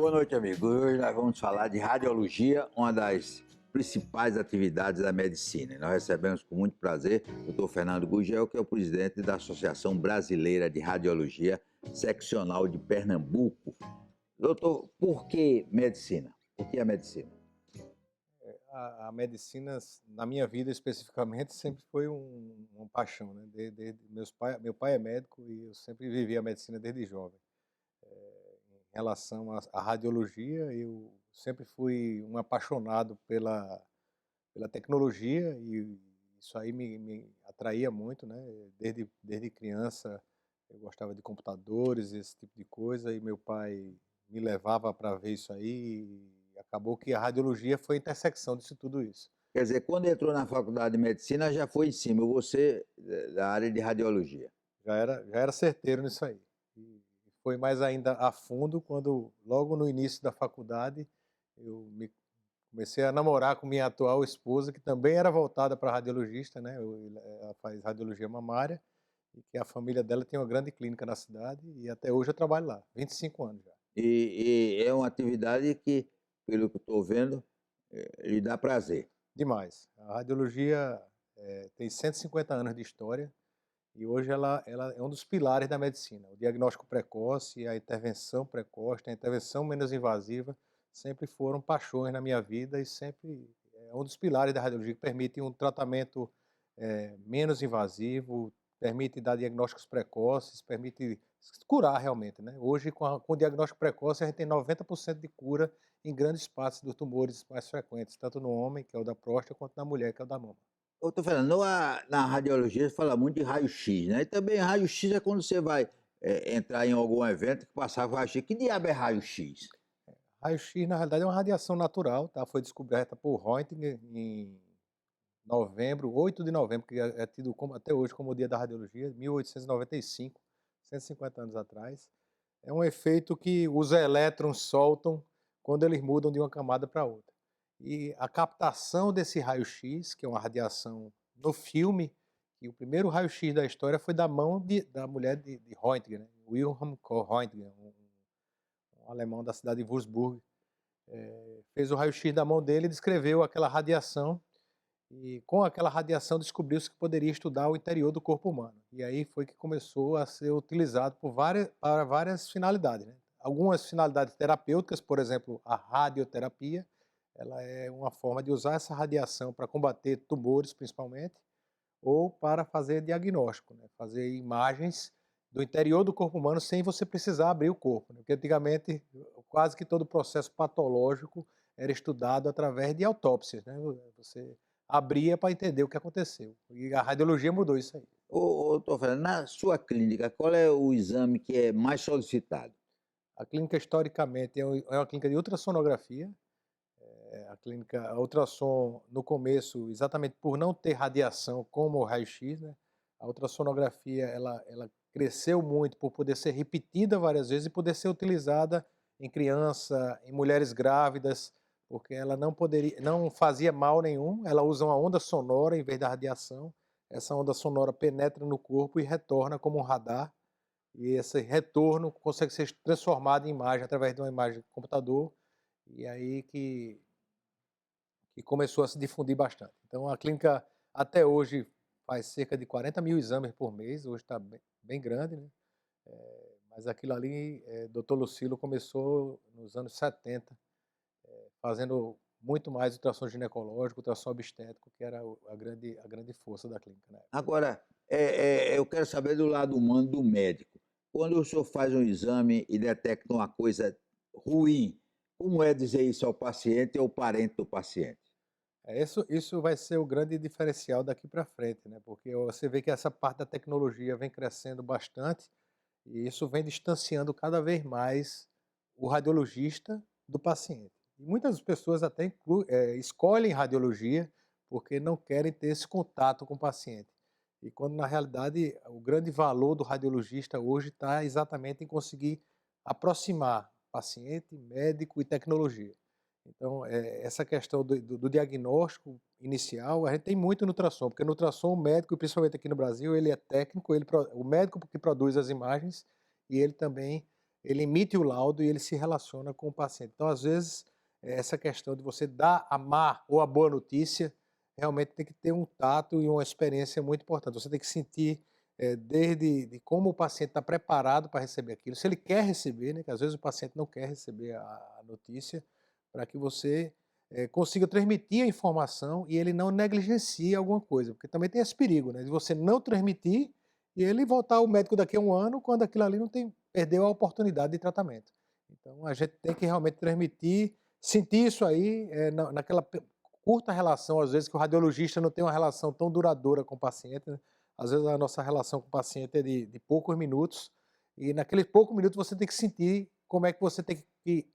Boa noite, amigos. Hoje nós vamos falar de radiologia, uma das principais atividades da medicina. Nós recebemos com muito prazer o Dr. Fernando Gugel, que é o presidente da Associação Brasileira de Radiologia Seccional de Pernambuco. Doutor, por que medicina? Por que a medicina? A medicina, na minha vida especificamente, sempre foi uma paixão, né? Meu pai é médico e eu sempre vivi a medicina desde jovem. Em relação à radiologia, eu sempre fui um apaixonado pela tecnologia e isso aí me atraía muito, né? Desde criança eu gostava de computadores, esse tipo de coisa, e meu pai me levava para ver isso aí e acabou que a radiologia foi a intersecção disso tudo isso. Quer dizer, quando entrou na faculdade de medicina, já foi em cima, você da área de radiologia. Já era certeiro nisso aí. E foi mais ainda a fundo quando, logo no início da faculdade, comecei a namorar com minha atual esposa, que também era voltada para radiologista, né? Ela faz radiologia mamária, e que a família dela tem uma grande clínica na cidade, e até hoje eu trabalho lá, 25 anos já. E é uma atividade que, pelo que eu estou vendo, lhe dá prazer. Demais. A radiologia tem 150 anos de história, e hoje ela é um dos pilares da medicina. O diagnóstico precoce, a intervenção precoce, a intervenção menos invasiva, sempre foram paixões na minha vida e sempre é um dos pilares da radiologia que permite um tratamento menos invasivo, permite dar diagnósticos precoces, permite curar realmente, né? Hoje, com o diagnóstico precoce, a gente tem 90% de cura em grandes partes dos tumores mais frequentes, tanto no homem, que é o da próstata, quanto na mulher, que é o da mama. Eu estou falando, na radiologia se fala muito de raio-x, né? E também raio-x é quando você vai entrar em algum evento que passar com raio-x. Que diabo é raio-x? Raio-X, na realidade, é uma radiação natural, tá? Foi descoberta por Röntgen em novembro, 8 de novembro, que é tido até hoje como o Dia da Radiologia, 1895, 150 anos atrás. É um efeito que os elétrons soltam quando eles mudam de uma camada para outra. E a captação desse raio-x, que é uma radiação no filme, e o primeiro raio-x da história foi da mão da mulher de Röntgen, né? Wilhelm Röntgen, um alemão da cidade de Würzburg, fez o raio-x da mão dele e descreveu aquela radiação, e com aquela radiação descobriu-se que poderia estudar o interior do corpo humano. E aí foi que começou a ser utilizado para várias finalidades, né? Algumas finalidades terapêuticas, por exemplo, a radioterapia, ela é uma forma de usar essa radiação para combater tumores, principalmente, ou para fazer diagnóstico, né? Fazer imagens do interior do corpo humano sem você precisar abrir o corpo, né? Porque antigamente quase que todo o processo patológico era estudado através de autópsias, né? Você abria para entender o que aconteceu. E a radiologia mudou isso aí. Ô, tô falando, na sua clínica, qual é o exame que é mais solicitado? A clínica, historicamente, é uma clínica de ultrassonografia. A ultrassom, no começo, exatamente por não ter radiação como o raio-x, né? A ultrassonografia, ela cresceu muito por poder ser repetida várias vezes e poder ser utilizada em criança, em mulheres grávidas, porque ela não fazia mal nenhum, ela usa uma onda sonora em vez da radiação. Essa onda sonora penetra no corpo e retorna como um radar, e esse retorno consegue ser transformado em imagem através de uma imagem de computador, e aí que começou a se difundir bastante. Então a clínica até hoje faz cerca de 40 mil exames por mês, hoje está bem grande, né? Mas aquilo ali, Dr. Lucilo começou nos anos 70, fazendo muito mais ultrassom ginecológico, ultrassom obstétrico, que era a grande força da clínica, né? Agora, eu quero saber do lado humano do médico. Quando o senhor faz um exame e detecta uma coisa ruim, como é dizer isso ao paciente ou ao parente do paciente? Isso vai ser o grande diferencial daqui para frente, né? Porque você vê que essa parte da tecnologia vem crescendo bastante e isso vem distanciando cada vez mais o radiologista do paciente. E muitas pessoas até escolhem radiologia porque não querem ter esse contato com o paciente. E quando na realidade o grande valor do radiologista hoje está exatamente em conseguir aproximar paciente, médico e tecnologia. Então, essa questão do diagnóstico inicial, a gente tem muito no ultrassom, porque no ultrassom o médico, principalmente aqui no Brasil, ele é técnico, o médico que produz as imagens, e ele também ele emite o laudo e ele se relaciona com o paciente. Então, às vezes, essa questão de você dar a má ou a boa notícia, realmente tem que ter um tato e uma experiência muito importante. Você tem que sentir desde de como o paciente está preparado para receber aquilo, se ele quer receber, né, que às vezes o paciente não quer receber a notícia, para que você consiga transmitir a informação e ele não negligencie alguma coisa, porque também tem esse perigo, né, de você não transmitir e ele voltar ao médico daqui a um ano quando aquilo ali não tem, perdeu a oportunidade de tratamento. Então a gente tem que realmente transmitir, sentir isso aí naquela curta relação, às vezes que o radiologista não tem uma relação tão duradoura com o paciente, né? Às vezes a nossa relação com o paciente é de poucos minutos, e naqueles poucos minutos você tem que sentir como é que você tem que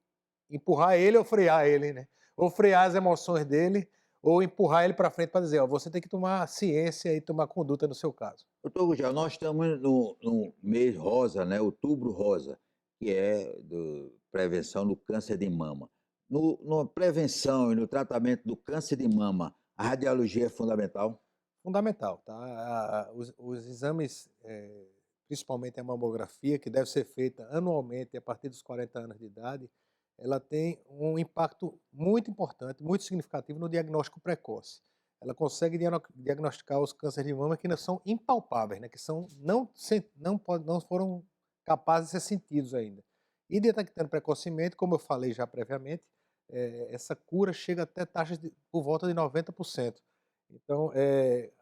empurrar ele ou frear ele, né? Ou frear as emoções dele, ou empurrar ele para frente para dizer, ó, você tem que tomar ciência e tomar conduta no seu caso. Doutor Gugel, nós estamos no mês rosa, né? Outubro rosa, que é do prevenção do câncer de mama. Na prevenção e no tratamento do câncer de mama, a radiologia é fundamental? Fundamental, tá? Os exames, principalmente a mamografia, que deve ser feita anualmente a partir dos 40 anos de idade, ela tem um impacto muito importante, muito significativo no diagnóstico precoce. Ela consegue diagnosticar os cânceres de mama que ainda são impalpáveis, né? Que são, não foram capazes de ser sentidos ainda. E detectando precocemente, como eu falei já previamente, essa cura chega até taxas por volta de 90%. Então,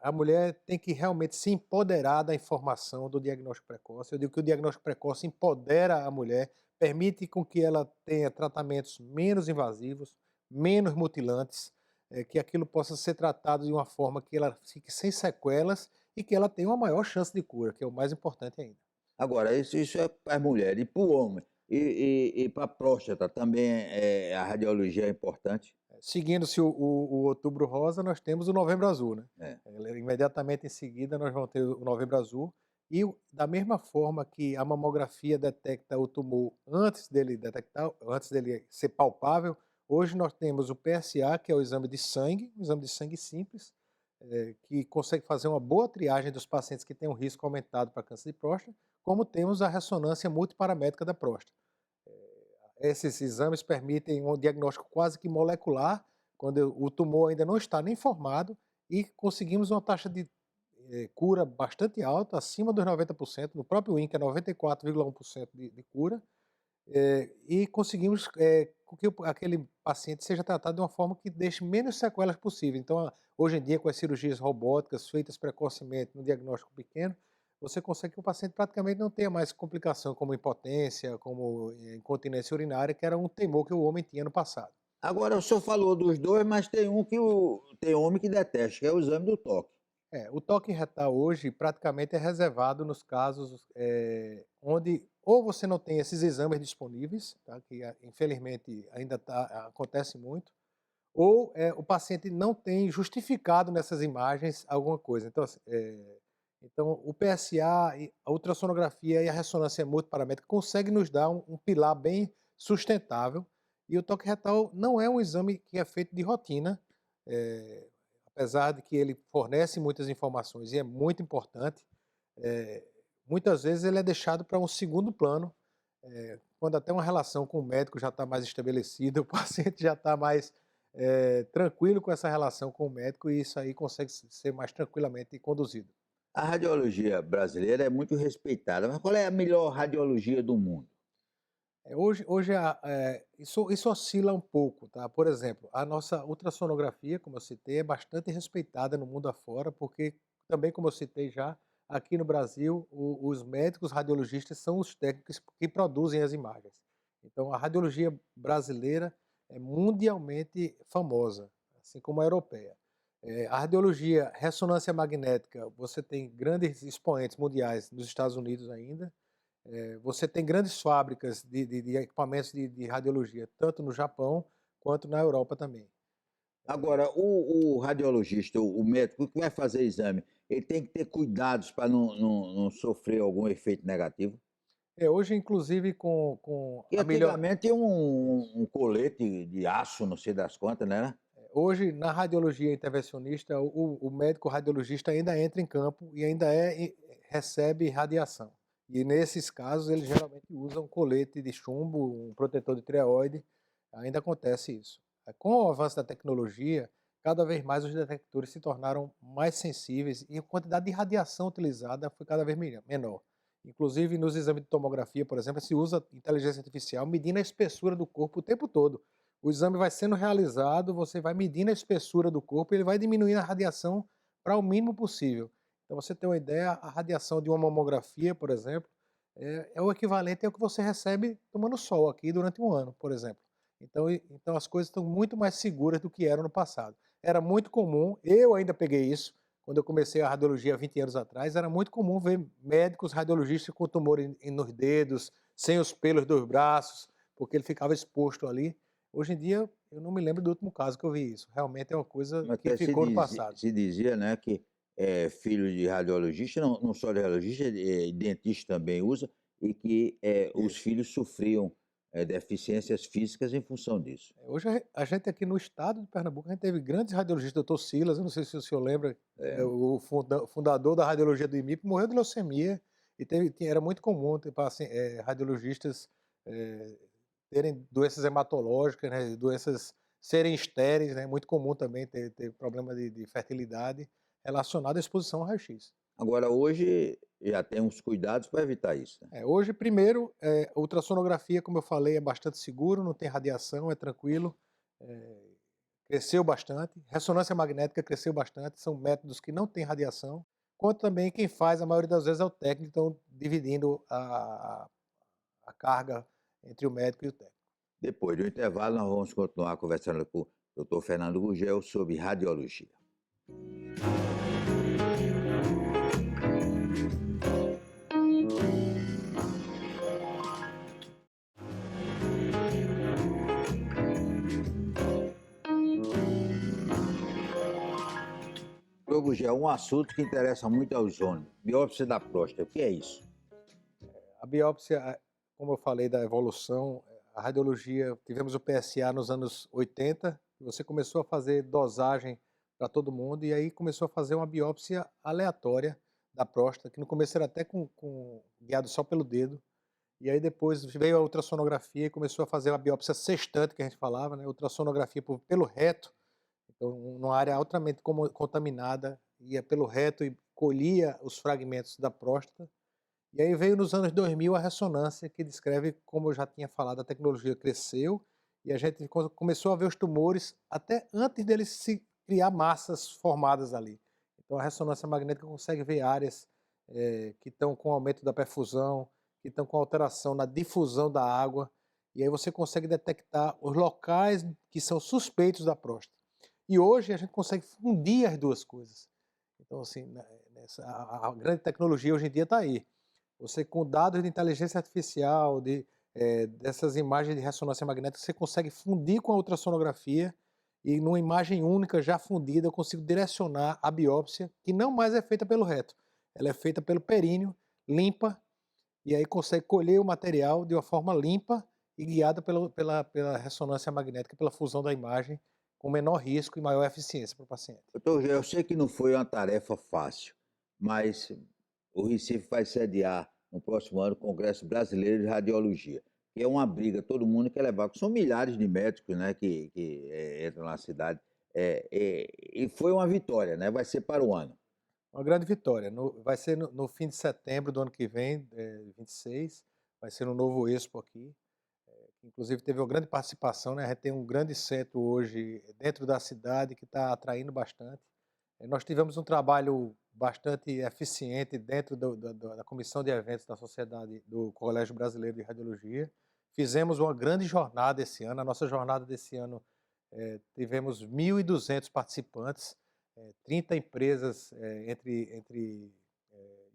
a mulher tem que realmente se empoderar da informação do diagnóstico precoce. Eu digo que o diagnóstico precoce empodera a mulher, permite com que ela tenha tratamentos menos invasivos, menos mutilantes, que aquilo possa ser tratado de uma forma que ela fique sem sequelas e que ela tenha uma maior chance de cura, que é o mais importante ainda. Agora, isso é para as mulheres. E para o homem? E para a próstata também a radiologia é importante? Seguindo-se o Outubro Rosa, nós temos o Novembro Azul, né? É. Imediatamente em seguida, nós vamos ter o Novembro Azul. E da mesma forma que a mamografia detecta o tumor antes dele detectar, antes dele ser palpável, hoje nós temos o PSA, que é o exame de sangue, um exame de sangue simples, que consegue fazer uma boa triagem dos pacientes que têm um risco aumentado para câncer de próstata, como temos a ressonância multiparamétrica da próstata. Esses exames permitem um diagnóstico quase que molecular, quando o tumor ainda não está nem formado, e conseguimos uma taxa de cura bastante alta, acima dos 90%, no próprio INCA 94,1% de cura, e conseguimos que aquele paciente seja tratado de uma forma que deixe menos sequelas possível. Então, hoje em dia, com as cirurgias robóticas feitas precocemente no diagnóstico pequeno, você consegue que o paciente praticamente não tenha mais complicação como impotência, como incontinência urinária, que era um temor que o homem tinha no passado. Agora, o senhor falou dos dois, mas tem um que tem homem que detesta, que é o exame do toque. O toque retal hoje praticamente é reservado nos casos onde ou você não tem esses exames disponíveis, tá, que infelizmente ainda acontece muito, ou o paciente não tem justificado nessas imagens alguma coisa. Então, então o PSA, a ultrassonografia e a ressonância multiparamétrica conseguem nos dar um pilar bem sustentável, e o toque retal não é um exame que é feito de rotina, eh, apesar de que ele fornece muitas informações e é muito importante, eh, muitas vezes ele é deixado para um segundo plano, quando até uma relação com o médico já está mais estabelecida, o paciente já está mais tranquilo com essa relação com o médico e isso aí consegue ser mais tranquilamente conduzido. A radiologia brasileira é muito respeitada, mas qual é a melhor radiologia do mundo? Hoje isso oscila um pouco, tá? Por exemplo, a nossa ultrassonografia, como eu citei, é bastante respeitada no mundo afora, porque também, como eu citei já, aqui no Brasil, os médicos radiologistas são os técnicos que produzem as imagens. Então, a radiologia brasileira é mundialmente famosa, assim como a europeia. A radiologia ressonância magnética, você tem grandes expoentes mundiais nos Estados Unidos ainda, você tem grandes fábricas de equipamentos de radiologia, tanto no Japão quanto na Europa também. Agora, o radiologista, o médico que vai fazer exame, ele tem que ter cuidados para não sofrer algum efeito negativo? Hoje, inclusive, com E a melhor. antigamente tinha um colete de aço, não sei das quantas, né? Hoje, na radiologia intervencionista, o médico radiologista ainda entra em campo e ainda recebe radiação. E nesses casos, eles geralmente usam colete de chumbo, um protetor de tireoide, ainda acontece isso. Com o avanço da tecnologia, cada vez mais os detectores se tornaram mais sensíveis e a quantidade de radiação utilizada foi cada vez menor. Inclusive, nos exames de tomografia, por exemplo, se usa inteligência artificial medindo a espessura do corpo o tempo todo. O exame vai sendo realizado, você vai medindo a espessura do corpo e ele vai diminuindo a radiação para o mínimo possível. Então, você tem uma ideia, a radiação de uma mamografia, por exemplo, é o equivalente ao que você recebe tomando sol aqui durante um ano, por exemplo. Então as coisas estão muito mais seguras do que eram no passado. Era muito comum, eu ainda peguei isso, quando eu comecei a radiologia há 20 anos atrás, era muito comum ver médicos radiologistas com tumor nos dedos, sem os pelos dos braços, porque ele ficava exposto ali. Hoje em dia, eu não me lembro do último caso que eu vi isso. Realmente é uma coisa que Até ficou no passado. se dizia, né, que filho de radiologista, não só de radiologista, dentista também usa, e que os Isso. filhos sofriam deficiências físicas em função disso. Hoje a gente aqui no estado de Pernambuco, a gente teve grandes radiologistas, doutor Silas, eu não sei se o senhor lembra, É, o fundador da radiologia do IMIP, morreu de leucemia e era muito comum ter radiologistas eh, terem doenças hematológicas, né, doenças serem estéreis, né, muito comum também ter problema de fertilidade relacionado à exposição ao raio-x. Agora, hoje já tem uns cuidados para evitar isso, né? Hoje, primeiro, a ultrassonografia, como eu falei, é bastante seguro, não tem radiação, é tranquilo. eh, Cresceu bastante, ressonância magnética cresceu bastante, são métodos que não têm radiação, quanto também quem faz, a maioria das vezes, é o técnico, então dividindo a carga entre o médico e o técnico. Depois do intervalo, nós vamos continuar conversando com o doutor Fernando Gurgel sobre radiologia. Doutor Gurgel, um assunto que interessa muito aos homens, biópsia da próstata, o que é isso? A biópsia, como eu falei da evolução, a radiologia, tivemos o PSA nos anos 80, você começou a fazer dosagem para todo mundo, e aí começou a fazer uma biópsia aleatória da próstata, que no começo era até guiado só pelo dedo, e aí depois veio a ultrassonografia e começou a fazer a biópsia sextante, que a gente falava, né, ultrassonografia pelo reto, então numa área altamente contaminada, ia pelo reto e colhia os fragmentos da próstata. E aí veio nos anos 2000 a ressonância, que descreve, como eu já tinha falado, a tecnologia cresceu e a gente começou a ver os tumores até antes deles se criar massas formadas ali. Então a ressonância magnética consegue ver áreas que estão com aumento da perfusão, que estão com alteração na difusão da água, e aí você consegue detectar os locais que são suspeitos da próstata. E hoje a gente consegue fundir as duas coisas. Então, assim, a grande tecnologia hoje em dia está aí. Você, com dados de inteligência artificial, dessas imagens de ressonância magnética, você consegue fundir com a ultrassonografia e numa imagem única já fundida eu consigo direcionar a biópsia, que não mais é feita pelo reto, ela é feita pelo períneo, limpa, e aí consegue colher o material de uma forma limpa e guiada pela ressonância magnética, pela fusão da imagem, com menor risco e maior eficiência para o paciente. Doutor Gurgel, eu sei que não foi uma tarefa fácil, mas o Recife vai sediar no próximo ano o Congresso Brasileiro de Radiologia, que é uma briga, todo mundo quer levar, porque são milhares de médicos, né, que entram na cidade, e foi uma vitória, né, vai ser para o ano. Uma grande vitória. Vai ser no fim de setembro do ano que vem, 26, vai ser no Novo Expo aqui, que inclusive teve uma grande participação, né? A gente tem um grande centro hoje dentro da cidade que está atraindo bastante. Nós tivemos um trabalho bastante eficiente dentro da comissão de eventos da Sociedade do Colégio Brasileiro de Radiologia. Fizemos uma grande jornada esse ano. A nossa jornada desse ano tivemos 1.200 participantes, 30 empresas entre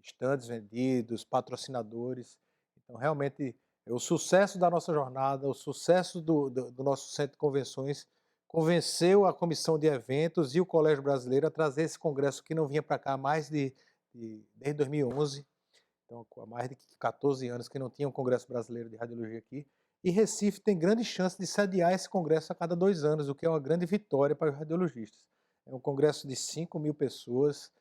estandes vendidos, patrocinadores. Então, realmente, o sucesso da nossa jornada, o sucesso do nosso centro de convenções convenceu a comissão de eventos e o Colégio Brasileiro a trazer esse congresso que não vinha para cá desde 2011, então há mais de 14 anos que não tinha um congresso brasileiro de radiologia aqui, e Recife tem grande chance de sediar esse congresso a cada 2 anos, o que é uma grande vitória para os radiologistas. É um congresso de 5.000 pessoas,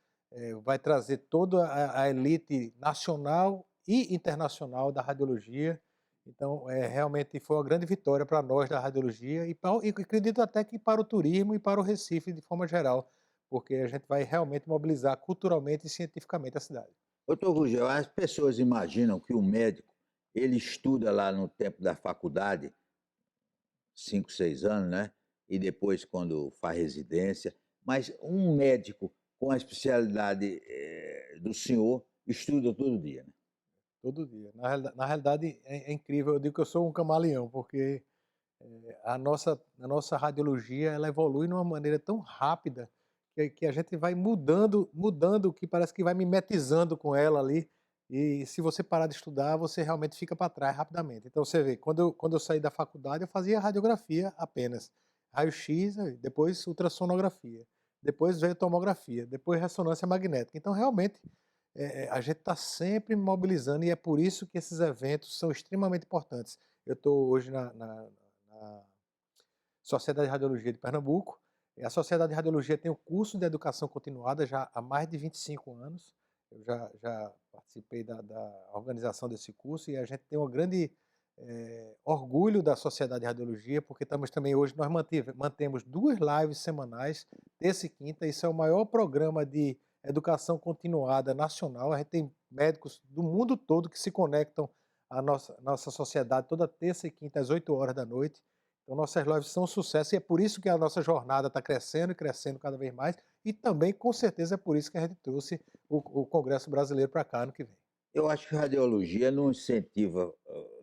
vai trazer toda a elite nacional e internacional da radiologia. Então, realmente foi uma grande vitória para nós da radiologia e acredito até que para o turismo e para o Recife de forma geral, porque a gente vai realmente mobilizar culturalmente e cientificamente a cidade. Doutor Gugel, as pessoas imaginam que o médico, ele estuda lá no tempo da faculdade, 5, 6 anos, né? E depois quando faz residência. Mas um médico com a especialidade do senhor estuda todo dia, né? Todo dia. Na realidade é incrível, eu digo que eu sou um camaleão, porque a nossa radiologia ela evolui de uma maneira tão rápida que a gente vai mudando, que parece que vai mimetizando com ela ali, e se você parar de estudar, você realmente fica para trás rapidamente. Então você vê, quando eu saí da faculdade, eu fazia radiografia apenas, raio-x, depois ultrassonografia, depois veio tomografia, depois ressonância magnética. Então realmente, a gente está sempre mobilizando e é por isso que esses eventos são extremamente importantes. Eu estou hoje na Sociedade de Radiologia de Pernambuco. E a Sociedade de Radiologia tem o curso de educação continuada já há mais de 25 anos. Eu já participei da organização desse curso e a gente tem um grande orgulho da Sociedade de Radiologia, porque estamos também hoje, nós mantemos 2 lives semanais, terça e quinta. Isso é o maior programa de educação continuada nacional. A gente tem médicos do mundo todo que se conectam à nossa sociedade toda terça e quinta às 8 horas da noite. Então, nossas lives são um sucesso e é por isso que a nossa jornada está crescendo e crescendo cada vez mais. E também, com certeza, é por isso que a gente trouxe o Congresso Brasileiro para cá ano que vem. Eu acho que a radiologia não incentiva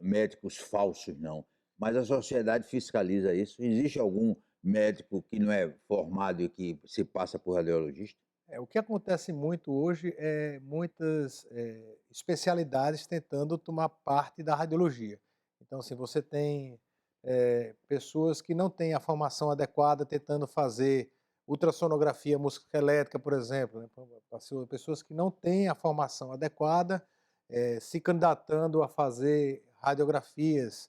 médicos falsos, não. Mas a sociedade fiscaliza isso. Existe algum médico que não é formado e que se passa por radiologista? O que acontece muito hoje é muitas especialidades tentando tomar parte da radiologia. Então, assim, você tem pessoas que não têm a formação adequada tentando fazer ultrassonografia musculoesquelética, por exemplo, né? Pessoas que não têm a formação adequada se candidatando a fazer radiografias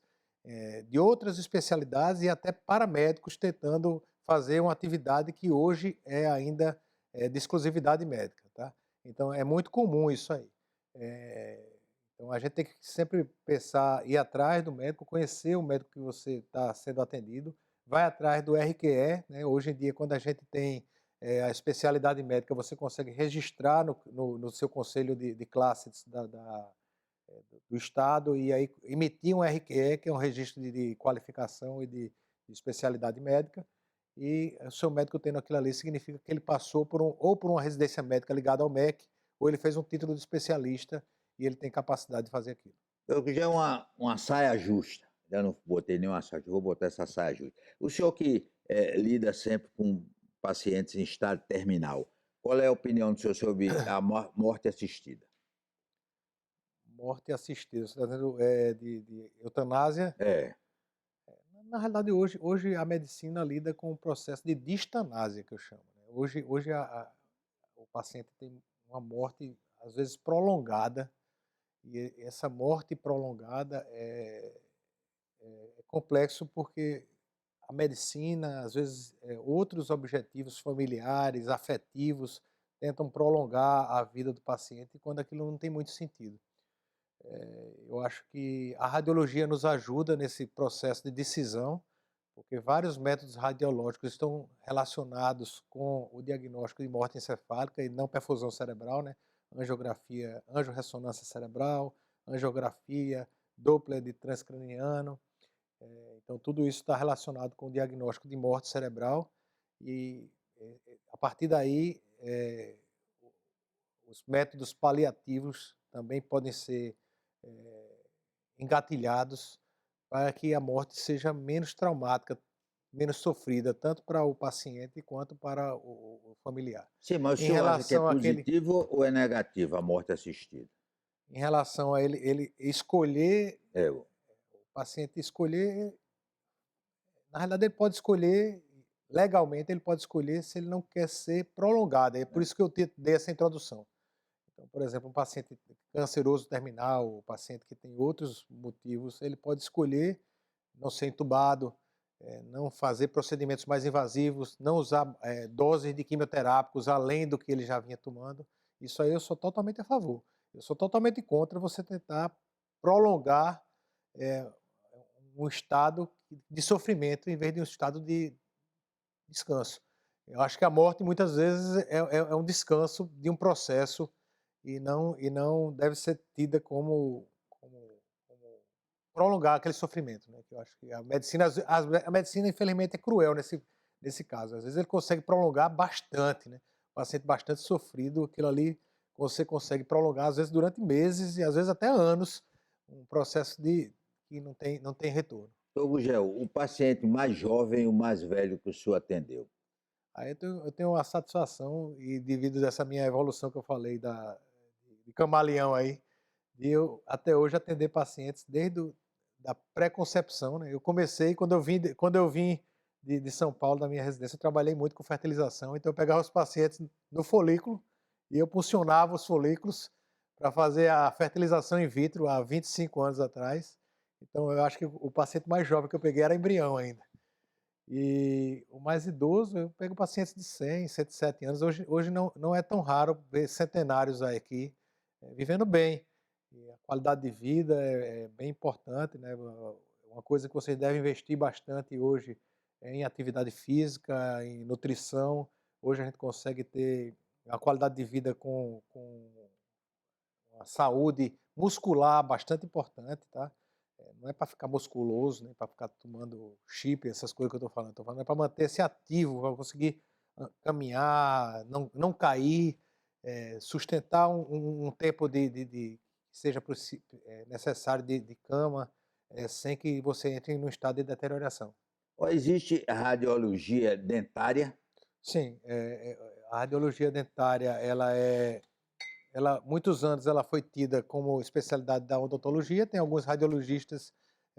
de outras especialidades e até paramédicos tentando fazer uma atividade que hoje é ainda de exclusividade médica, tá? Então é muito comum isso aí. Então a gente tem que sempre pensar, ir atrás do médico, conhecer o médico que você está sendo atendido, vai atrás do RQE, né? Hoje em dia, quando a gente tem a especialidade médica, você consegue registrar no seu conselho de classes do Estado e aí emitir um RQE, que é um registro de qualificação e de especialidade médica, e o seu médico tendo aquilo ali significa que ele passou ou por uma residência médica ligada ao MEC, ou ele fez um título de especialista e ele tem capacidade de fazer aquilo. Eu já é uma saia justa. Eu não botei nenhuma saia, eu vou botar essa saia justa. O senhor que lida sempre com pacientes em estado terminal, qual é a opinião do senhor sobre a morte assistida? Morte assistida, você está dizendo de eutanásia? É, Na realidade, hoje a medicina lida com o processo de distanásia, que eu chamo, né? Hoje o paciente tem uma morte, às vezes, prolongada, e essa morte prolongada é complexo porque a medicina, às vezes, outros objetivos familiares, afetivos, tentam prolongar a vida do paciente quando aquilo não tem muito sentido. Eu acho que a radiologia nos ajuda nesse processo de decisão, porque vários métodos radiológicos estão relacionados com o diagnóstico de morte encefálica e não perfusão cerebral, né? Angiografia, angiorressonância cerebral, angiografia, Doppler de transcraniano. Então, tudo isso está relacionado com o diagnóstico de morte cerebral e, a partir daí, os métodos paliativos também podem ser engatilhados para que a morte seja menos traumática, menos sofrida, tanto para o paciente quanto para o familiar. sim, mas o Em senhor acha que é relação àquele, positivo ou é negativo a morte assistida? em relação a ele escolher, É, o paciente escolher, na realidade ele pode escolher, legalmente ele pode escolher se ele não quer ser prolongado, é por isso que eu dei essa introdução. Então, por exemplo, um paciente canceroso terminal, um paciente que tem outros motivos, ele pode escolher não ser entubado, não fazer procedimentos mais invasivos, não usar doses de quimioterápicos além do que ele já vinha tomando. Isso aí eu sou totalmente a favor. Eu sou totalmente contra você tentar prolongar, eh, um estado de sofrimento em vez de um estado de descanso. Eu acho que a morte muitas vezes é um descanso de um processo e não deve ser tida como prolongar aquele sofrimento, né, que eu acho que a medicina a medicina infelizmente é cruel nesse caso, às vezes ele consegue prolongar bastante, né, o paciente bastante sofrido, aquilo ali você consegue prolongar às vezes durante meses e às vezes até anos, um processo de que não tem retorno. Doutor Gugel, o paciente mais jovem e o mais velho que o senhor atendeu? Aí eu tenho uma satisfação e devido dessa minha evolução que eu falei de camaleão aí, de eu até hoje atender pacientes desde da pré-concepção, né, eu comecei quando eu vim de São Paulo, da minha residência, eu trabalhei muito com fertilização, então eu pegava os pacientes no folículo e eu puncionava os folículos para fazer a fertilização in vitro há 25 anos atrás, então eu acho que o paciente mais jovem que eu peguei era embrião ainda. E o mais idoso, eu pego pacientes de 100, 107 anos. Hoje não é tão raro ver centenários aí aqui, vivendo bem. E a qualidade de vida é bem importante, né? Uma coisa que vocês devem investir bastante hoje é em atividade física, em nutrição. Hoje a gente consegue ter a qualidade de vida com uma saúde muscular bastante importante, tá? Não é para ficar musculoso, nem para ficar tomando chip, essas coisas que eu estou falando é para manter-se ativo, para conseguir caminhar, não cair, sustentar um tempo que seja necessário de cama, sem que você entre num estado de deterioração. Ó, existe radiologia dentária? Sim, a radiologia dentária, muitos anos ela foi tida como especialidade da odontologia, tem alguns radiologistas,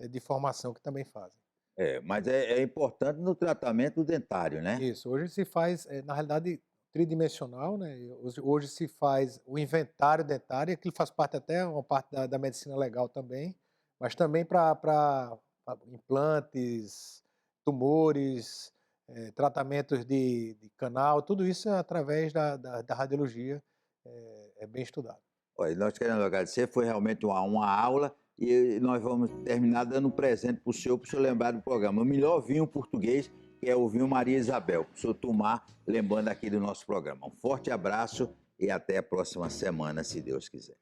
de formação que também fazem. É, mas é importante no tratamento dentário, né? Isso, hoje se faz, na realidade, tridimensional, né, e hoje se faz o inventário dentário, aquilo faz parte até uma parte da medicina legal também, mas também para implantes, tumores, tratamentos de canal, tudo isso é através da radiologia, é bem estudado. Olha, nós queremos agradecer, foi realmente uma aula e nós vamos terminar dando um presente para o senhor lembrar do programa. O melhor vinho português, que é o vinho Maria Isabel, para o senhor tomar, lembrando aqui do nosso programa. Um forte abraço e até a próxima semana, se Deus quiser.